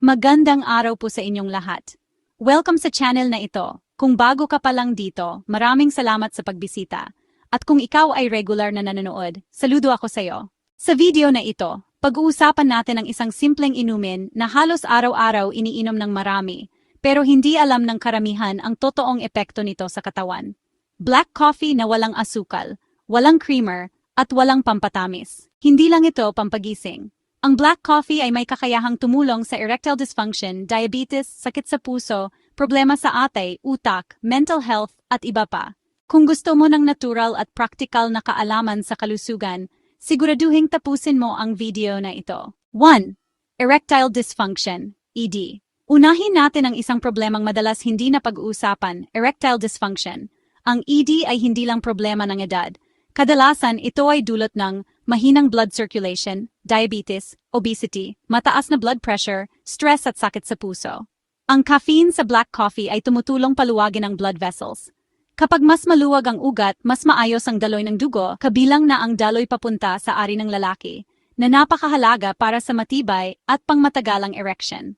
Magandang araw po sa inyong lahat. Welcome sa channel na ito. Kung bago ka pa lang dito, maraming salamat sa pagbisita. At kung ikaw ay regular na nanonood, saludo ako sa iyo. Sa video na ito, pag-uusapan natin ang isang simpleng inumin na halos araw-araw iniinom ng marami, pero hindi alam ng karamihan ang totoong epekto nito sa katawan. Black coffee na walang asukal, walang creamer, at walang pampatamis. Hindi lang ito pampagising. Ang black coffee ay may kakayahang tumulong sa erectile dysfunction, diabetes, sakit sa puso, problema sa atay, utak, mental health, at iba pa. Kung gusto mo ng natural at practical na kaalaman sa kalusugan, siguraduhing tapusin mo ang video na ito. 1. Erectile dysfunction, ED. Unahin natin ang isang problemang madalas hindi na pag-uusapan, erectile dysfunction. Ang ED ay hindi lang problema ng edad. Kadalasan ito ay dulot ng mahinang blood circulation, diabetes, obesity, mataas na blood pressure, stress at sakit sa puso. Ang caffeine sa black coffee ay tumutulong paluwagin ang blood vessels. Kapag mas maluwag ang ugat, mas maayos ang daloy ng dugo, kabilang na ang daloy papunta sa ari ng lalaki, na napakahalaga para sa matibay at pangmatagalang erection.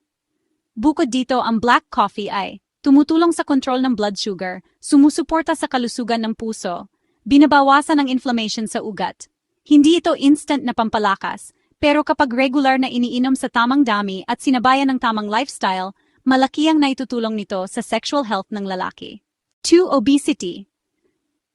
Bukod dito, ang black coffee ay tumutulong sa kontrol ng blood sugar, sumusuporta sa kalusugan ng puso, binabawasan ang inflammation sa ugat. Hindi ito instant na pampalakas, pero kapag regular na iniinom sa tamang dami at sinabayan ng tamang lifestyle, malaki ang naitutulong nito sa sexual health ng lalaki. 2. Obesity.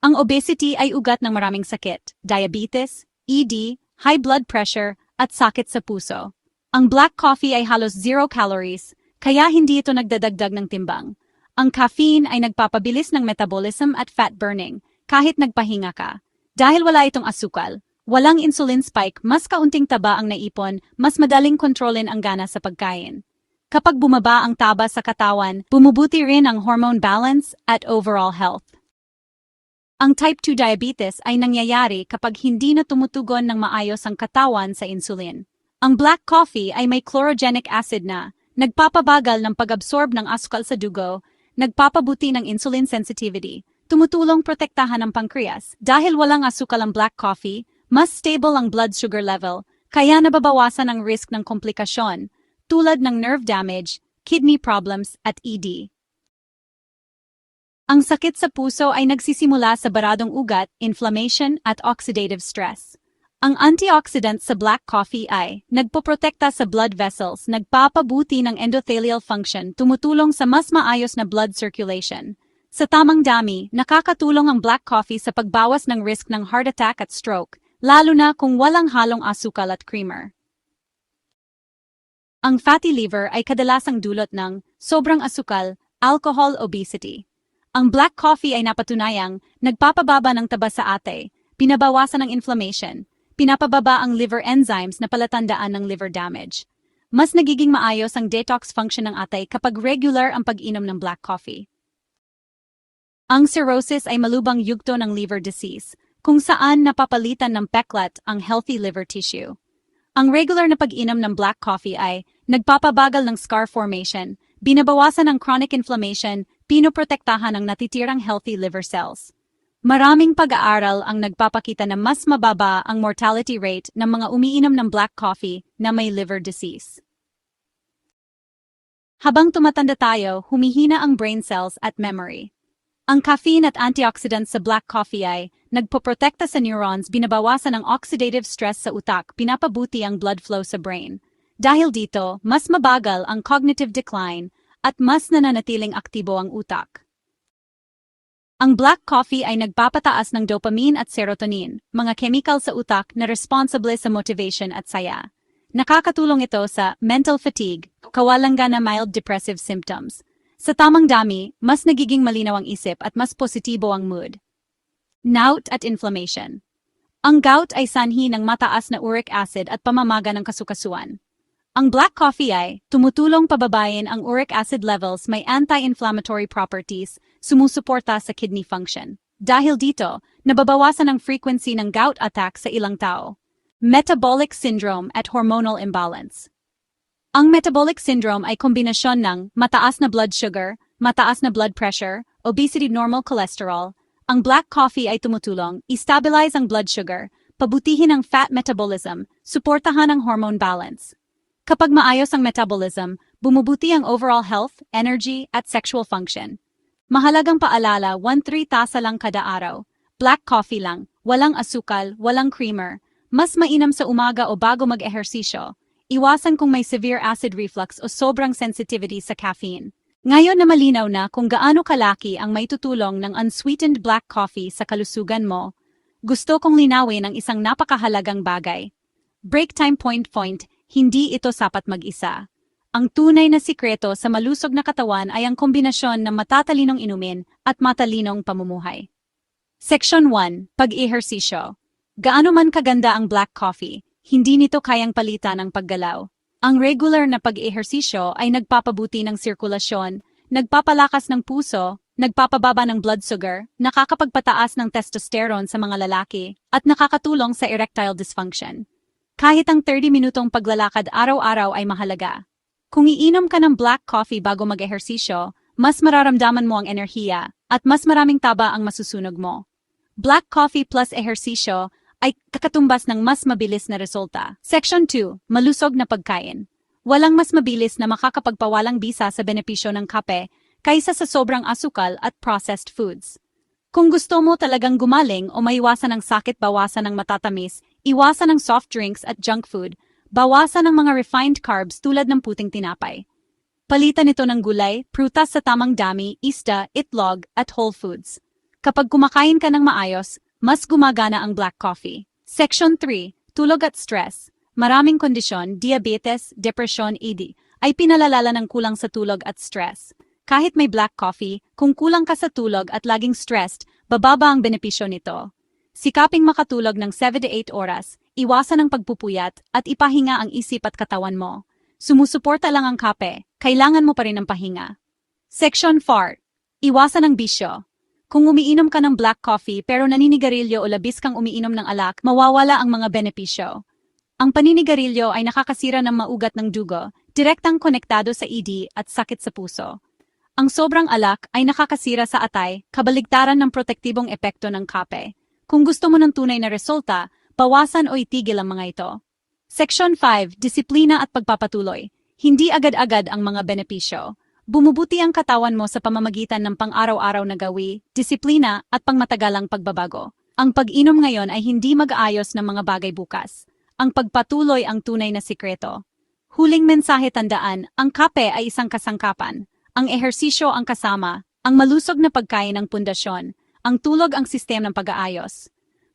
Ang obesity ay ugat ng maraming sakit, diabetes, ED, high blood pressure, at sakit sa puso. Ang black coffee ay halos 0 calories, kaya hindi ito nagdadagdag ng timbang. Ang caffeine ay nagpapabilis ng metabolism at fat burning, kahit nagpahinga ka. Dahil wala itong asukal, walang insulin spike, mas kaunting taba ang naipon, mas madaling kontrolin ang gana sa pagkain. Kapag bumaba ang taba sa katawan, bumubuti rin ang hormone balance at overall health. Ang type 2 diabetes ay nangyayari kapag hindi na tumutugon ng maayos ang katawan sa insulin. Ang black coffee ay may chlorogenic acid na nagpapabagal ng pag-absorb ng asukal sa dugo, nagpapabuti ng insulin sensitivity, tumutulong protektahan ang pancreas. Dahil walang asukal ang black coffee, mas stable ang blood sugar level, kaya nababawasan ang risk ng komplikasyon, tulad ng nerve damage, kidney problems, at ED. Ang sakit sa puso ay nagsisimula sa baradong ugat, inflammation, at oxidative stress. Ang antioxidants sa black coffee ay nagpoprotekta sa blood vessels, nagpapabuti ng endothelial function, tumutulong sa mas maayos na blood circulation. Sa tamang dami, nakakatulong ang black coffee sa pagbawas ng risk ng heart attack at stroke, lalo na kung walang halong asukal at creamer. Ang fatty liver ay kadalasang dulot ng sobrang asukal, alcohol, obesity. Ang black coffee ay napatunayang nagpapababa ng taba sa atay, pinabawasan ng inflammation, pinapababa ang liver enzymes na palatandaan ng liver damage. Mas nagiging maayos ang detox function ng atay kapag regular ang pag-inom ng black coffee. Ang cirrhosis ay malubhang yugto ng liver disease, kung saan napapalitan ng peklat ang healthy liver tissue. Ang regular na pag-inom ng black coffee ay nagpapabagal ng scar formation, binabawasan ang chronic inflammation, pinoprotektahan ang natitirang healthy liver cells. Maraming pag-aaral ang nagpapakita na mas mababa ang mortality rate ng mga umiinom ng black coffee na may liver disease. Habang tumatanda tayo, humihina ang brain cells at memory. Ang caffeine at antioxidants sa black coffee ay nagpoprotekta sa neurons, binabawasan ang oxidative stress sa utak, pinapabuti ang blood flow sa brain. Dahil dito, mas mabagal ang cognitive decline at mas nananatiling aktibo ang utak. Ang black coffee ay nagpapataas ng dopamine at serotonin, mga chemical sa utak na responsable sa motivation at saya. Nakakatulong ito sa mental fatigue, kawalan na mild depressive symptoms. Sa tamang dami, mas nagiging malinaw ang isip at mas positibo ang mood. Gout at inflammation. Ang gout ay sanhi ng mataas na uric acid at pamamaga ng kasukasuan. Ang black coffee ay tumutulong pababayin ang uric acid levels, may anti-inflammatory properties, sumusuporta sa kidney function. Dahil dito, nababawasan ang frequency ng gout attack sa ilang tao. Metabolic syndrome at hormonal imbalance. Ang metabolic syndrome ay kombinasyon ng mataas na blood sugar, mataas na blood pressure, obesity, normal cholesterol. Ang black coffee ay tumutulong i-stabilize ang blood sugar, pabutihin ang fat metabolism, suportahan ang hormone balance. Kapag maayos ang metabolism, Bumubuti ang overall health, energy, at sexual function. Mahalagang paalala, 1-3 tasa lang kada araw. Black coffee lang, walang asukal, walang creamer. Mas mainam sa umaga o bago mag-ehersisyo. Iwasan kung may severe acid reflux o sobrang sensitivity sa caffeine. Ngayon na malinaw na kung gaano kalaki ang may tutulong ng unsweetened black coffee sa kalusugan mo, gusto kong linawin ang isang napakahalagang bagay. Break time point, hindi ito sapat mag-isa. Ang tunay na sikreto sa malusog na katawan ay ang kombinasyon ng matatalinong inumin at matalinong pamumuhay. Section 1. Pag-ehersisyo. Gaano man kaganda ang black coffee, hindi nito kayang palitan ang paggalaw. Ang regular na pag-ehersisyo ay nagpapabuti ng sirkulasyon, nagpapalakas ng puso, nagpapababa ng blood sugar, nakakapagpataas ng testosterone sa mga lalaki, at nakakatulong sa erectile dysfunction. Kahit ang 30 minutong paglalakad araw-araw ay mahalaga. Kung iinom ka ng black coffee bago mag-ehersisyo, mas mararamdaman mo ang enerhiya, at mas maraming taba ang masusunog mo. Black coffee plus ehersisyo ay kakatumbas ng mas mabilis na resulta. Section 2. Malusog na pagkain. Walang mas mabilis na makakapagpawalang bisa sa benepisyo ng kape kaysa sa sobrang asukal at processed foods. Kung gusto mo talagang gumaling o maiwasan ng sakit, bawasan ng matatamis, iwasan ng soft drinks at junk food, bawasan ng mga refined carbs tulad ng puting tinapay. Palitan ito ng gulay, prutas sa tamang dami, isda, itlog, at whole foods. Kapag kumakain ka ng maayos, mas gumagana ang black coffee. Section 3. Tulog at stress. Maraming kondisyon, diabetes, depresyon, ED, ay pinalalala ng kulang sa tulog at stress. Kahit may black coffee, kung kulang ka sa tulog at laging stressed, bababa ang benepisyo nito. Sikaping makatulog ng 7 to 8 oras, iwasan ang pagpupuyat, at ipahinga ang isip at katawan mo. Sumusuporta lang ang kape, kailangan mo pa rin ng pahinga. Section 4. Iwasan ang bisyo. Kung umiinom ka ng black coffee pero naninigarilyo o labis kang umiinom ng alak, mawawala ang mga benepisyo. Ang paninigarilyo ay nakakasira ng maugat ng dugo, direktang konektado sa ED at sakit sa puso. Ang sobrang alak ay nakakasira sa atay, kabaligtaran ng protektibong epekto ng kape. Kung gusto mo ng tunay na resulta, bawasan o itigil ang mga ito. Section 5. Disiplina at pagpapatuloy. Hindi agad-agad ang mga benepisyo. Bumubuti ang katawan mo sa pamamagitan ng pang-araw-araw na gawi, disiplina at pangmatagalang pagbabago. Ang pag-inom ngayon ay hindi mag-aayos ng mga bagay bukas. Ang pagpatuloy ang tunay na sikreto. Huling mensahe, tandaan, ang kape ay isang kasangkapan. Ang ehersisyo ang kasama, ang malusog na pagkain ang pundasyon, ang tulog ang sistema ng pag-aayos.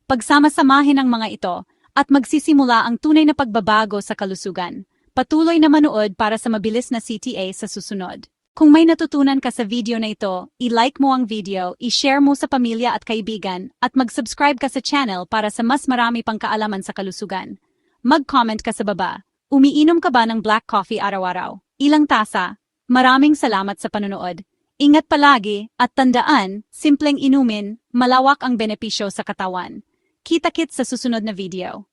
Pagsama-samahin ang mga ito at magsisimula ang tunay na pagbabago sa kalusugan. Patuloy na manood para sa mabilis na CTA sa susunod. Kung may natutunan ka sa video na ito, i-like mo ang video, i-share mo sa pamilya at kaibigan, at mag-subscribe ka sa channel para sa mas marami pang kaalaman sa kalusugan. Mag-comment ka sa baba. Umiinom ka ba ng black coffee araw-araw? Ilang tasa? Maraming salamat sa panonood. Ingat palagi, at tandaan, simpleng inumin, malawak ang benepisyo sa katawan. Kita-kits sa susunod na video.